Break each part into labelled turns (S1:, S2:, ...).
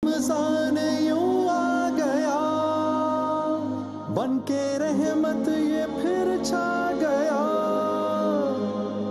S1: रमज़ान यूं आ गया, बन के रहमत ये फिर छा गया,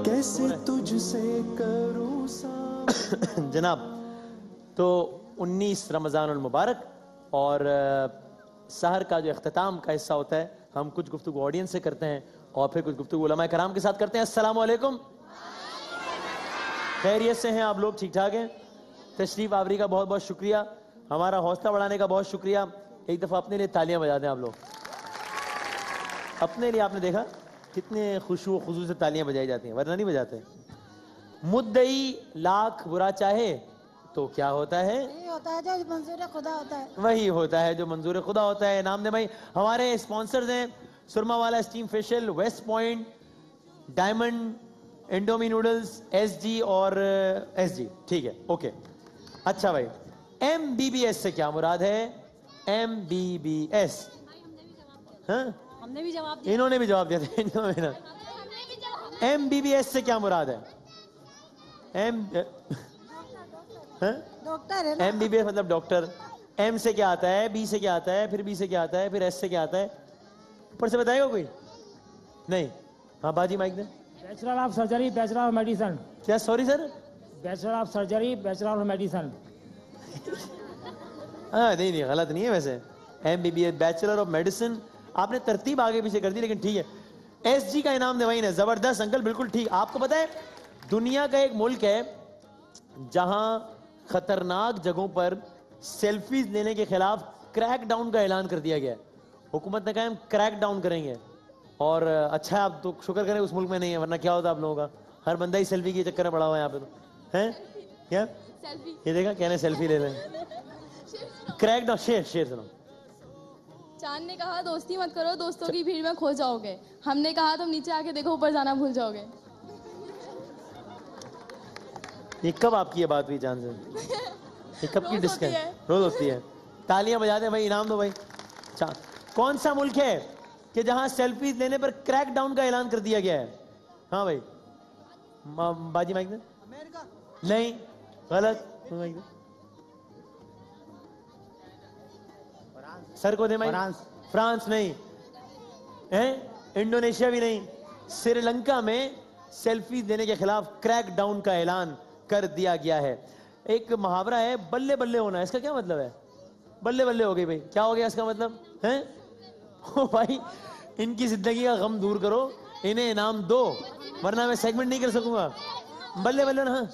S1: कैसे तुझसे करूं
S2: जनाब, तो 19 रमज़ानुल मुबारक और सहर का जो अख्तिताम का हिस्सा होता है, हम कुछ गुफ्तगू ऑडियंस से करते हैं और फिर कुछ गुफ्तगू उलमा कराम के साथ करते हैं। अस्सलामु अलैकुम, खैरियत से हैं आप लोग? ठीक ठाक हैं? तशरीफ आवरी का बहुत बहुत शुक्रिया, हमारा हौसला बढ़ाने का बहुत शुक्रिया। एक दफ़ा अपने लिए तालियां बजा दें आप लोग। अपने लिए आपने देखा कितने खुशू खुशू से तालियां बजाई जाती हैं, वरना नहीं बजाते। मुद्दई लाख बुरा चाहे तो क्या होता है?
S3: यही होता है जो मंजूर खुदा होता है।
S2: वही होता है जो मंजूर खुदा होता है। नाम दे भाई, हमारे स्पॉन्सर्स हैं सुरमा वाला steam facial, west point, diamond, Indomie noodles, SG और एसजी। ठीक है, ओके। अच्छा भाई, MBBS से क्या मुराद है? MBBS, हाँ
S3: हमने भी जवाब दिया।
S2: इन्होंने भी जवाब दिया था। MBBS से क्या मुराद है?
S3: डॉक्टर है ना?
S2: MBBS मतलब डॉक्टर। M से क्या आता है, B से क्या आता है, फिर B से क्या आता है, फिर S से क्या आता है? ऊपर से बताएगा कोई? नहीं। हाँ बाजी माइक दे।
S4: Bachelor of surgery, bachelor of medicine.
S2: क्या? Sorry sir.
S4: Bachelor of surgery, bachelor of medicine.
S2: हाँ नहीं नहीं, गलत नहीं है वैसे। MBBS बैचलर ऑफ मेडिसिन, आपने तरतीब आगे पीछे कर दी, लेकिन ठीक है। SG का इनाम दे ने, जबरदस्त अंकल, बिल्कुल ठीक। आपको पता है दुनिया का एक मुल्क है जहां खतरनाक जगहों पर सेल्फीज लेने के खिलाफ क्रैक डाउन का ऐलान कर दिया गया है। हुकूमत ने कहा हम क्रैक डाउन करेंगे। और अच्छा है, आप तो शुक्र करें उस मुल्क में नहीं है, वरना क्या होता आप लोगों का? हर बंदा ही सेल्फी के चक्कर में पड़ा हुआ है यहाँ पे। तो है क्या ये देखा, कहने सेल्फी ले लें। क्रैक डाउन, शेर सुनो।
S5: चांद ने कहा दोस्ती मत करो, दोस्तों की भीड़ में खो जाओगे। हमने कहा तुम नीचे आके देखो, ऊपर जाना भूल जाओगे।
S2: ये कब आपकी ये बात हुई चांद से? ये कब की डिस्कस? रोज होती है। तालियां बजा दें भाई, इनाम दो भाई। कौन सा मुल्क है कि जहां सेल्फी लेने पर क्रैक डाउन का ऐलान कर दिया गया है? हाँ भाई, बाजी माइक दे।
S3: अमेरिका।
S2: नहीं, गलत। सर को दे माइक। फ्रांस नहीं है, इंडोनेशिया भी नहीं, श्रीलंका में सेल्फी देने के खिलाफ क्रैक डाउन का ऐलान कर दिया गया है। एक मुहावरा है, बल्ले बल्ले होना, इसका क्या मतलब है? बल्ले बल्ले हो गई भाई, क्या हो गया इसका मतलब है? ओ भाई, इनकी जिंदगी का गम दूर करो, इन्हें इनाम दो, वरना मैं सेगमेंट नहीं कर सकूंगा। बल्ले बल्ले ना। हाँ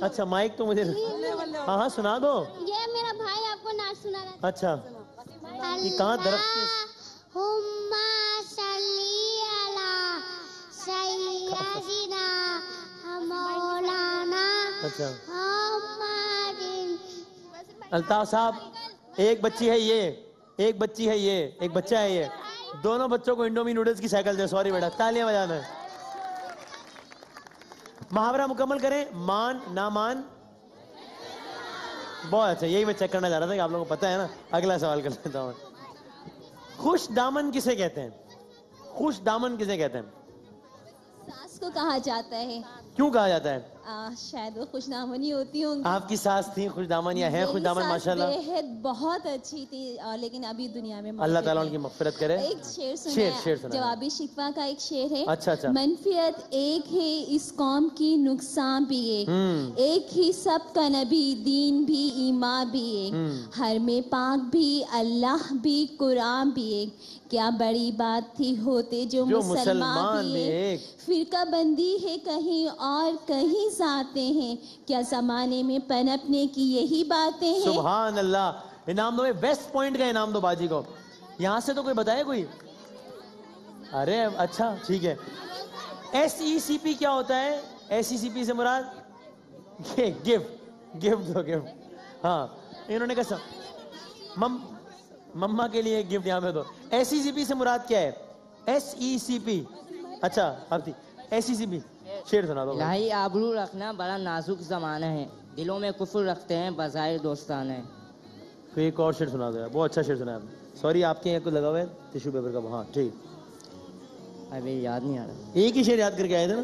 S2: अच्छा, माइक तो मुझे हाँ हाँ सुना दो।
S6: ये मेरा भाई आपको नाच सुना रहा है।
S2: अच्छा, ये कहाँ दरख्त के? अच्छा, अल्ताफ साहब, एक बच्ची है ये, एक बच्ची है ये, एक बच्चा है ये, दोनों बच्चों को इंडोमी नूडल्स की साइकिल दे। सॉरी बेटा, तालियां बजाना है। मुहावरा मुकम्मल करें। मान ना मान। बहुत अच्छा, यही मैं चेक करना चाह रहा था कि आप लोगों को पता है ना। अगला सवाल कर लेता हूं। खुश दामन किसे कहते हैं? खुश दामन किसे कहते हैं?
S5: सास को कहा जाता है।
S2: क्यों कहा जाता है?
S5: शायद वो खुशदामनी होती होंगी।
S2: आपकी सास थी खुशदामन या है खुशदामन? माशाल्लाह,
S5: बेहद बहुत अच्छी थी, लेकिन अभी दुनिया में
S2: अल्लाह ताला उनकी मगफिरत करे।
S5: एक शेर सुना,
S2: शेर सुना।
S5: जवाबी शिकवा का एक शेर है।
S2: अच्छा अच्छा।
S5: मनफियत एक है इस कौम की, नुकसान भी एक ही सबका नबी, दीन भी, ईमान भी एक, हर में पाक भी, अल्लाह भी, कुरान भी एक, क्या बड़ी बात थी होते जो मुसलमान भी एक, फिरका बंदी है कहीं और कहीं जाते हैं, क्या जमाने में पनपने की यही बातें हैं।
S2: सुभान अल्लाह। इनाम दो, वेस्ट पॉइंट का इनाम दो बाजी को। यहां से तो कोई बताए कोई? अरे अच्छा ठीक है। SECP क्या होता है? SECP से मुराद गिफ्ट, गिफ्ट दो, गिफ्ट। हाँ, इन्होंने कहा मम्मा के लिए गिफ्ट यहाँ पे दो। SECP से मुराद क्या है? SECP, अच्छा अब थी SECP। शेर सुना दो।
S7: इलाही आबरू रखना बड़ा नाजुक जमाना है, दिलों में कुफर रखते हैं बज़ाहिर दोस्ताना है।
S2: कोई एक और शेर सुना दो यार, बहुत अच्छा शेर सुना आपने। सॉरी, आपके यहाँ कुछ लगा हुआ है टिश्यू पेपर का? हाँ ठीक।
S7: अभी याद नहीं आ रहा।
S2: एक ही शेर याद करके आए थे ना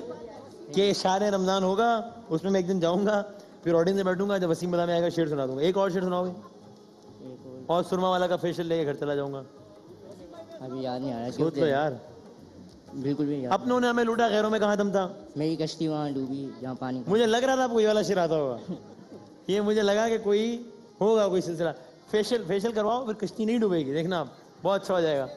S2: कि शार रमजान होगा, उसमें मैं एक दिन जाऊंगा, फिर ऑडियंस में बैठूंगा, जब वसीम बदा में आएगा शेर सुना दूंगा। एक और शेर सुनाओगे? और सुरमा वाला का फेशियल लेके घर चला जाऊंगा।
S7: अभी याद नहीं आ रहा।
S2: सोच लो यार।
S7: बिल्कुल भी याद।
S2: अपनों ने हमें लूटा, गैरों में कहाँ दम था।
S7: मेरी कश्ती वहाँ डूबी जहाँ पानी।
S2: मुझे लग रहा था आपको ये वाला शेर आता होगा। ये मुझे लगा कि कोई होगा कोई सिलसिला। फेशियल करवाओ, फिर कश्ती नहीं डूबेगी, देखना आप, बहुत अच्छा हो जाएगा।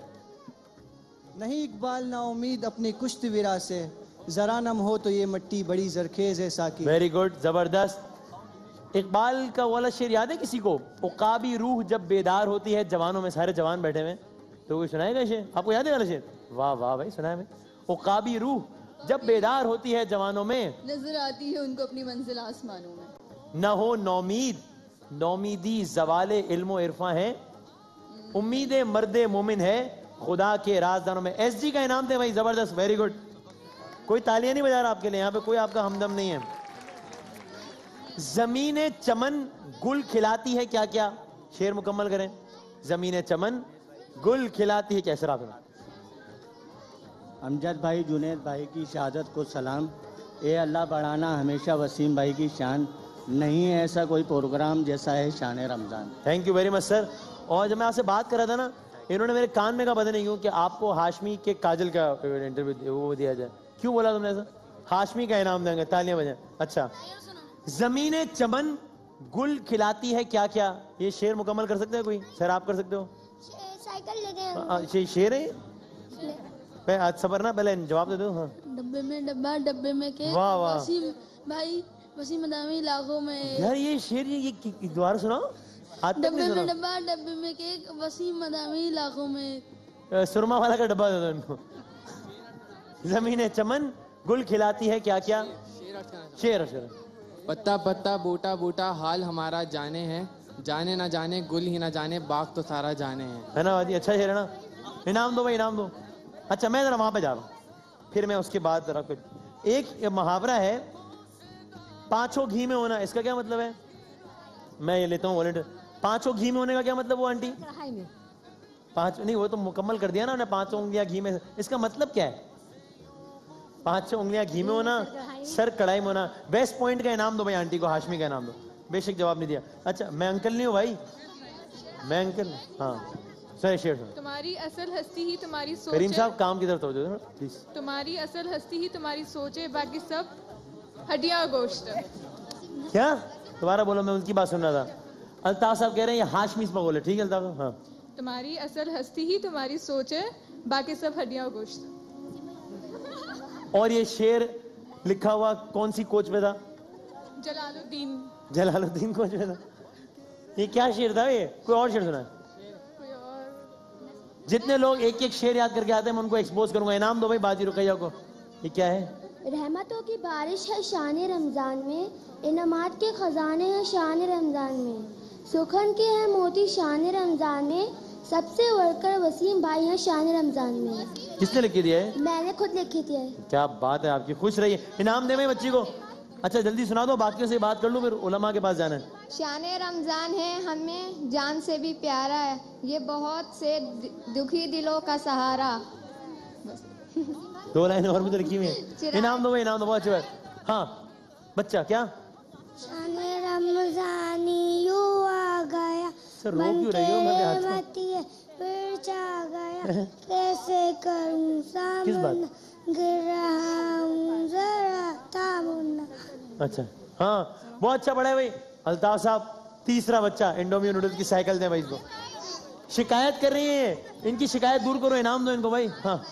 S1: नहीं इकबाल ना उम्मीद अपनी कुश्त विरा से, जरा नम हो तो ये मट्टी बड़ी जरखेज है साकी।
S2: वेरी गुड, जबरदस्त। इकबाल का वाला शेर याद है किसी को? उकाबी रूह जब बेदार होती है, जवानों में सारे जवान बैठे हुए, तो कोई सुनाएगा शेर? आपको याद है वाला शेर? वाह वाह भाई, सुनाए भाई। उकाबी रूह जब बेदार होती है जवानों में,
S8: नजर आती है उनको अपनी मंजिल आसमानों में।
S2: न हो नौमीद, नौमीदी जवाले इल्मो इरफा है, उम्मीदें मर्दे मोमिन है खुदा के राजदानों में। एसजी का इनाम थे भाई, जबरदस्त, वेरी गुड। कोई तालियां नहीं बजा रहा आपके लिए, यहाँ पे कोई आपका हमदम नहीं है। जमीने चमन गुल खिलाती है क्या क्या? शेर मुकम्मल करें। जमीने चमन गुल खिलाती है, कैसे रात में?
S9: अमजद भाई जुनैद भाई की शहादत को सलाम। ए अल्लाह बढ़ाना हमेशा वसीम भाई की शान, नहीं है ऐसा कोई प्रोग्राम जैसा है शान Ramzan.
S2: Thank you very much sir. और जब मैं आपसे बात कर रहा था ना, इन्होंने मेरे कान में कहा पता नहीं क्यों कि आपको हाशमी के काजल का इंटरव्यू वो दिया जाए। क्यों बोला तुमने ऐसा? हाशमी का इनाम देंगे, तालियां बजाएं। अच्छा, जमीने चमन गुल खिलाती है क्या क्या? ये शेर मुकम्मल कर सकते हैं कोई? सर आप कर सकते हो?
S6: साइकिल ले गए।
S2: शेर है मैं आज सबर ना, पहले जवाब दे दो। हाँ,
S3: डब्बे में डब्बा, डब्बे में केक।
S2: वाह वाह
S3: वसीम भाई, वसीम मदामी इलाकों में।
S2: यार ये शेर ये दोबारा सुनाओ। आज तक
S3: डब्बे
S2: नहीं
S3: में
S2: सुना।
S3: डब्बा, डब्बे में केक, वसीम मदामी इलाकों में।
S2: सुरमा वाला का डब्बा दे दो इनको। जमीने चमन गुल खिलाती है क्या क्या? शेर शेर।
S10: पत्ता पत्ता बूटा बूटा हाल हमारा जाने है, जाने ना जाने गुल ही ना जाने बाग तो सारा जाने है
S2: ना? वादी अच्छा शेर है ना? इनाम दो भाई, इनाम दो। अच्छा मैं जरा वहां पे जा रहा हूँ, फिर मैं उसके बाद जरा कुछ। एक मुहावरा है, पांचों घी में होना, इसका क्या मतलब है? मैं ये लेता हूँ वॉलेंटियर। पांचों घी में होने का क्या मतलब वो आंटी? पांच नहीं, वो तो मुकम्मल कर दिया ना, पांचों उंगलियां घी में, इसका मतलब क्या है? पांचों उंगलियां घी में होना, सर कढ़ाई में होना। बेस्ट पॉइंट का इनाम दो भाई आंटी को, हाशमी का इनाम दो। बेशक जवाब नहीं दिया। अच्छा मैं अंकल नहीं हूँ भाई, मैं अंकल। हाँ सर शेर।
S8: तुम्हारी असल हस्ती ही तुम्हारी सोच।
S2: करीम साहब काम की तरफ तो ना प्लीज।
S8: तुम्हारी असल हस्ती ही तुम्हारी सोच है, बाकी सब हड्डियां और गोश्त।
S2: क्या? दोबारा बोलो, मैं उनकी बात सुन रहा था। अल्ताफ साहब कह रहे हैं ये हाशमी इसमें बोले। ठीक है अल्ताफ साहब। हाँ,
S8: तुम्हारी असल हस्ती ही तुम्हारी सोच है, बाकी सब हड्डियां और गोश्त।
S2: और ये शेर लिखा हुआ कौन सी कोच पे था?
S8: जलालुद्दीन।
S2: जलालुद्दीन कोच पे था। ये क्या शेर था? ये कोई और शेर सुना है? जितने लोग एक एक शेर याद करके आते हैं मैं उनको एक्सपोज करूंगा। इनाम दो भाई बाजी रुकैया को। ये क्या है?
S6: रहमतों की बारिश है शान रमजान में, इनामात के खजाने हैं शान रमजान में, सुखन के हैं मोती शान रमजान में, सबसे बढ़कर वसीम भाई हैं शान रमजान में।
S2: किसने लिख के दिया है?
S6: मैंने खुद लिखी थी।
S2: क्या बात है आपकी, खुश रहिए। इनाम दे भाई बच्ची को। अच्छा जल्दी सुना दो, बाकियों से बात कर लूं, फिर उलमा के पास जाना है।
S11: शान रमजान है हमें जान से भी प्यारा है, ये बहुत से दुखी दिलों का सहारा।
S2: 2 लाइन और भी तो लिखी हुई है। इनाम दो भाई, इनाम दो, बहुत अच्छी बात। हाँ बच्चा क्या?
S6: शान रमजानी यू आ गया,
S2: सर रो क्यों रही हो? मैं
S6: फिर चा गया, कैसे करूं सामना, गिर रहा हूं जरा तामुन्ना।
S2: अच्छा हाँ बहुत अच्छा पढ़ा है भाई अल्ताफ साहब। तीसरा बच्चा इंडोमी नूडल्स की साइकिल दे भाई इसको। शिकायत कर रही है, इनकी शिकायत दूर करो, इनाम दो इनको भाई। हाँ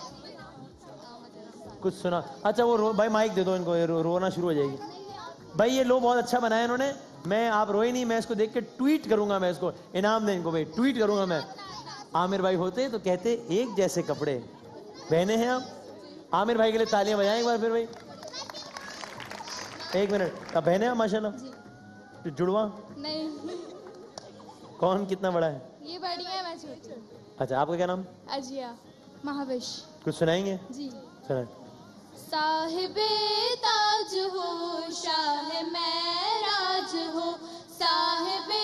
S2: कुछ सुना? अच्छा वो भाई माइक दे दो इनको, रोना शुरू हो जाएगी भाई। ये लो बहुत अच्छा बनाया इन्होंने। मैं आप रोए नहीं, मैं इसको देख के ट्वीट करूंगा, मैं इसको इनाम दे इनको भाई, ट्वीट करूंगा मैं। आमिर भाई होते तो कहते एक जैसे कपड़े, बहने हैं आप। आमिर भाई के लिए तालियां बजाएं एक बार फिर भाई। 1 मिनट। अब बहने हैं माशाल्लाह। जुड़वा
S8: नहीं।
S2: कौन कितना बड़ा है?
S8: ये बड़ी है, मैं छोटी।
S2: अच्छा आपका क्या नाम?
S8: अजिया। महाविश।
S2: कुछ सुनाएंगे?
S8: जी
S2: सुनाए।
S5: साहिबे ताज हो शाह महराज हो, साहिबे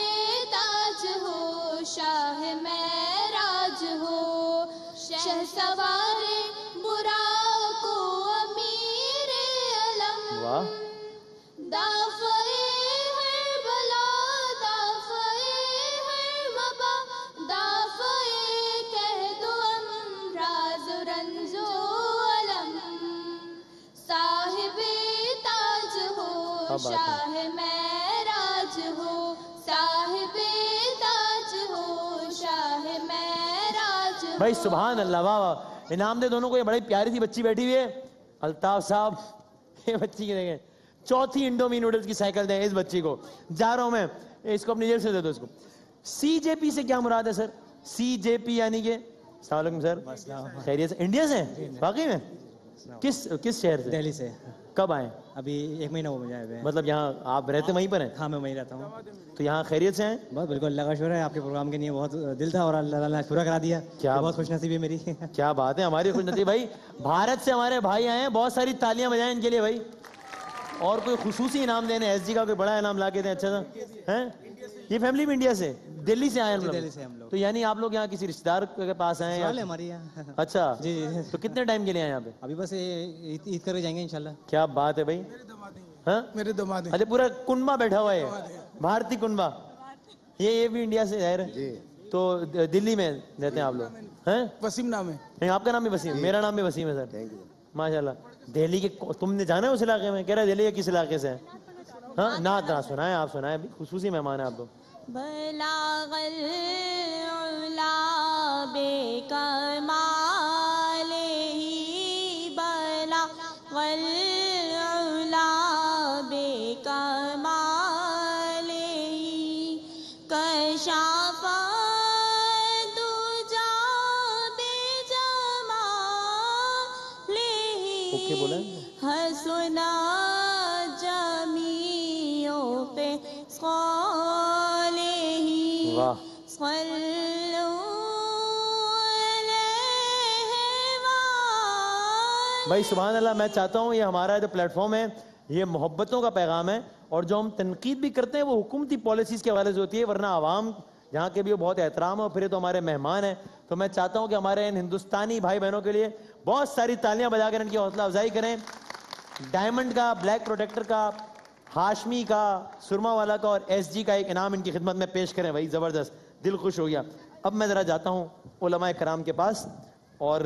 S5: ताज हो शाह महराज हो, शहसवारे बुराको अमीरे अलम।
S2: वाह।
S5: दाफ़े हर बला दाफ़े हर मबा
S2: बात है।
S5: शाह महराज हो, साहिबे ताज हो, शाह महराज हो।
S2: भाई सुभान अल्लाह, वाह वाह, इनाम दे दोनों को। ये बड़ी प्यारी सी बच्ची बैठी हुई है, अल्ताफ साहब, ये बच्ची की देखें, चौथी इंडोमी नूडल्स की साइकिल दें इस बच्ची को। जा रहा हूं मैं, इसको अपनी जेब से दे दो इसको। सीजेपी से क्या मुराद है सर? सीजेपी यानी कि? अस्सलाम वालेकुम सर, खैरियत से? इंडिया से वाकई में? किस शहर से?
S12: दिल्ली से।
S2: कब आए?
S12: अभी 1 महीना हो गया है।
S2: मतलब यहाँ आप रहते वहीं पर हैं?
S12: हाँ, मैं वहीं रहता हूँ।
S2: तो यहाँ खैरियत से हैं?
S12: बहुत बिल्कुल, अल्लाह का शुक्र है। आपके प्रोग्राम के लिए बहुत दिल था और अल्लाह ने पूरा करा दिया।
S2: क्या
S12: बहुत खुशनसीबी है मेरी।
S2: क्या बात है, हमारी खुशनसीबी। भाई भारत से हमारे भाई आए हैं, बहुत सारी तालियां बजाएं इनके लिए भाई। और कोई खुसूसी इनाम देने, एसजी का कोई बड़ा इनाम ला के दें अच्छा सा हैं? ये फैमिली भी इंडिया से, दिल्ली से आए हैं?
S12: दिल्ली से हम लोग।
S2: तो यानी आप लोग यहाँ किसी रिश्तेदार के पास आए हैं?
S12: हमारी यहाँ।
S2: अच्छा
S12: जी जी।
S2: तो कितने टाइम के लिए आए यहाँ पे?
S12: अभी बस ईद करके जाएंगे इंशाल्लाह।
S2: क्या बात है भाई। हाँ,
S13: मेरे दामाद हैं।
S2: अरे पूरा कुनबा बैठा हुआ है, भारतीय कुनबा। ये भी इंडिया से है जी। तो दिल्ली में रहते हैं आप लोग हैं?
S13: वसीम नाम है।
S2: नहीं, आपका नाम भी वसीम, मेरा नाम भी वसीम है सर। माशाल्लाह। दिल्ली के तुमने जाना है उस इलाके में? कह रहा है दिल्ली के किस इलाके से है? हाँ, ना सुनाए, आप सुनाए, खुसूसी मेहमान है आप लोग।
S5: बलागल उला बेकमाले ही, बलागल उला बेकमाले ही, कशाफा दुजा बेजमाले ही,
S2: ओके बोला
S5: हसना जमीओ पे
S2: वाह। भाई सुभान अल्लाह। मैं चाहता हूँ ये हमारा जो प्लेटफॉर्म है ये मोहब्बतों का पैगाम है, और जो हम तनकीद भी करते हैं वो हुकूमती पॉलिसीज के हवाले से होती है, वरना आवाम यहाँ के भी बहुत एहतराम है और फिर ये तो हमारे मेहमान हैं। तो मैं चाहता हूँ कि हमारे इन हिंदुस्तानी भाई बहनों के लिए बहुत सारी तालियां बजाकर इनकी हौसला अफजाई करें। डायमंड का, ब्लैक प्रोटेक्टर का, हाशमी का, सुरमा वाला का और एसजी का एक इनाम इनकी खिदमत में पेश करें। भाई जबरदस्त, दिल खुश हो गया। अब मैं जरा जाता हूँ उलमाए कराम के पास और